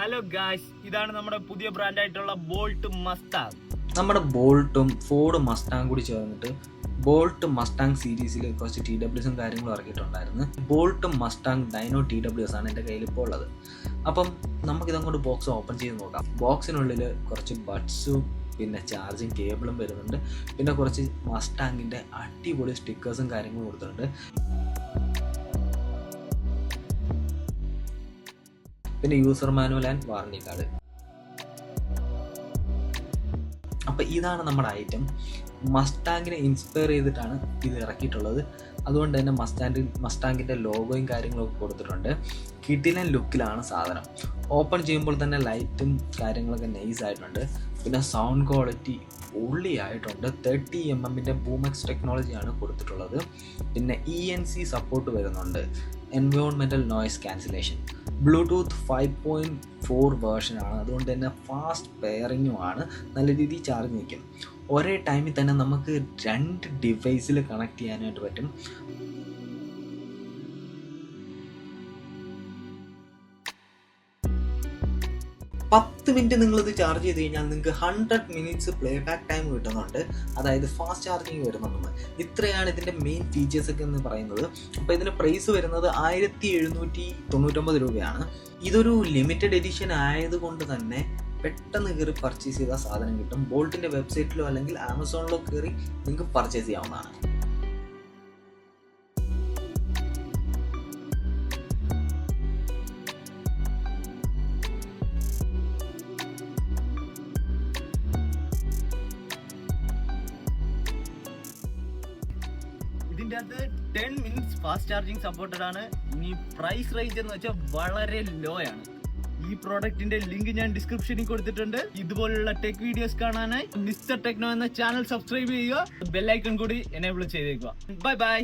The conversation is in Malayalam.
ഹലോ ഗായ്സ്, ഇതാണ് നമ്മുടെ പുതിയ ബ്രാൻഡായിട്ടുള്ള ബോൾട്ട് മസ്താങ്. നമ്മുടെ ബോൾട്ടും ഫോർഡ് മസ്റ്റാങ് കൂടി ചേർന്നിട്ട് ബോൾട്ട് മസ്റ്റാങ് സീരീസിൽ കുറച്ച് TWSും കാര്യങ്ങളും ഇറക്കിയിട്ടുണ്ടായിരുന്നു. ബോൾട്ട് മസ്റ്റാങ് ഡൈനോ TWS ആണ് എൻ്റെ കയ്യിൽ ഇപ്പോൾ ഉള്ളത്. അപ്പം നമുക്കിതങ്ങോട്ട് ബോക്സ് ഓപ്പൺ ചെയ്ത് നോക്കാം. ബോക്സിനുള്ളിൽ കുറച്ച് ബഡ്സും പിന്നെ ചാർജിങ് കേബിളും വരുന്നുണ്ട്. പിന്നെ കുറച്ച് മസ്റ്റാങ്ങിൻ്റെ അടിപൊളി സ്റ്റിക്കേഴ്സും കാര്യങ്ങളും കൊടുത്തിട്ടുണ്ട്. പിന്നെ user manual and warranty card. അപ്പോൾ ഇതാണ് നമ്മുടെ ഐറ്റം. മസ്റ്റാങ്ങിനെ ഇൻസ്പയർ ചെയ്തിട്ടാണ് ഇത് ഇറക്കിയിട്ടുള്ളത്. അതുകൊണ്ട് തന്നെ മസ്റ്റാങ്ങിൻ്റെ ലോഗോയും കാര്യങ്ങളൊക്കെ കൊടുത്തിട്ടുണ്ട്. കിടിലൻ ലുക്കിലാണ് സാധനം. ഓപ്പൺ ചെയ്യുമ്പോൾ തന്നെ ലൈറ്റും കാര്യങ്ങളൊക്കെ നൈസ് ആയിട്ടുണ്ട്. പിന്നെ സൗണ്ട് ക്വാളിറ്റി പൊള്ളിയായിട്ടുണ്ട്. 30mm ബൂമെക്സ് ടെക്നോളജിയാണ് കൊടുത്തിട്ടുള്ളത്. പിന്നെ ENC സപ്പോർട്ട് വരുന്നുണ്ട്, എൻവയോൺമെൻറ്റൽ നോയ്സ് ക്യാൻസലേഷൻ. ബ്ലൂടൂത്ത് 5.4 വേർഷനാണ്. അതുകൊണ്ട് തന്നെ ഫാസ്റ്റ് പെയറിങ്ങുമാണ്. നല്ല രീതിയിൽ ചാർജ് നിൽക്കും. ഒരേ ടൈമിൽ തന്നെ നമുക്ക് 2 ഡിവൈസിൽ കണക്ട് ചെയ്യാനായിട്ട് പറ്റും. മിനിറ്റ് നിങ്ങളിത് ചാർജ് ചെയ്ത് കഴിഞ്ഞാൽ നിങ്ങൾക്ക് 100 minutes പ്ലേ ബാക്ക് ടൈം കിട്ടുന്നുണ്ട്. അതായത് ഫാസ്റ്റ് ചാർജിങ് വരുന്നുണ്ട്. ഇത്രയാണ് ഇതിൻ്റെ മെയിൻ ഫീച്ചേഴ്സ് ഒക്കെ എന്ന് പറയുന്നത്. അപ്പോൾ ഇതിന് പ്രൈസ് വരുന്നത് 1799 രൂപയാണ്. ഇതൊരു ലിമിറ്റഡ് എഡിഷൻ ആയതുകൊണ്ട് തന്നെ പെട്ടെന്ന് കയറി പർച്ചേസ് ചെയ്ത സാധനം കിട്ടും. ബോൾട്ടിൻ്റെ വെബ്സൈറ്റിലോ അല്ലെങ്കിൽ ആമസോണിലോ കയറി നിങ്ങൾക്ക് പർച്ചേസ് ചെയ്യാവുന്നതാണ്. ഇതിൻ്റെ അകത്ത് 10 minutes ഫാസ്റ്റ് ചാർജിങ് സപ്പോർട്ടഡ് ആണ്. ഇനി പ്രൈസ് റേഞ്ച് എന്ന് വെച്ചാൽ വളരെ ലോ ആണ്. ഈ പ്രോഡക്റ്റിന്റെ ലിങ്ക് ഞാൻ ഡിസ്ക്രിപ്ഷനിൽ കൊടുത്തിട്ടുണ്ട്. ഇതുപോലുള്ള ടെക് വീഡിയോസ് കാണാനായി മിസ്റ്റർ ടെക്നോ എന്ന ചാനൽ സബ്സ്ക്രൈബ് ചെയ്യുക. ബെൽ ഐക്കൺ കൂടി എനേബിൾ ചെയ്തേക്കുക. Bye bye.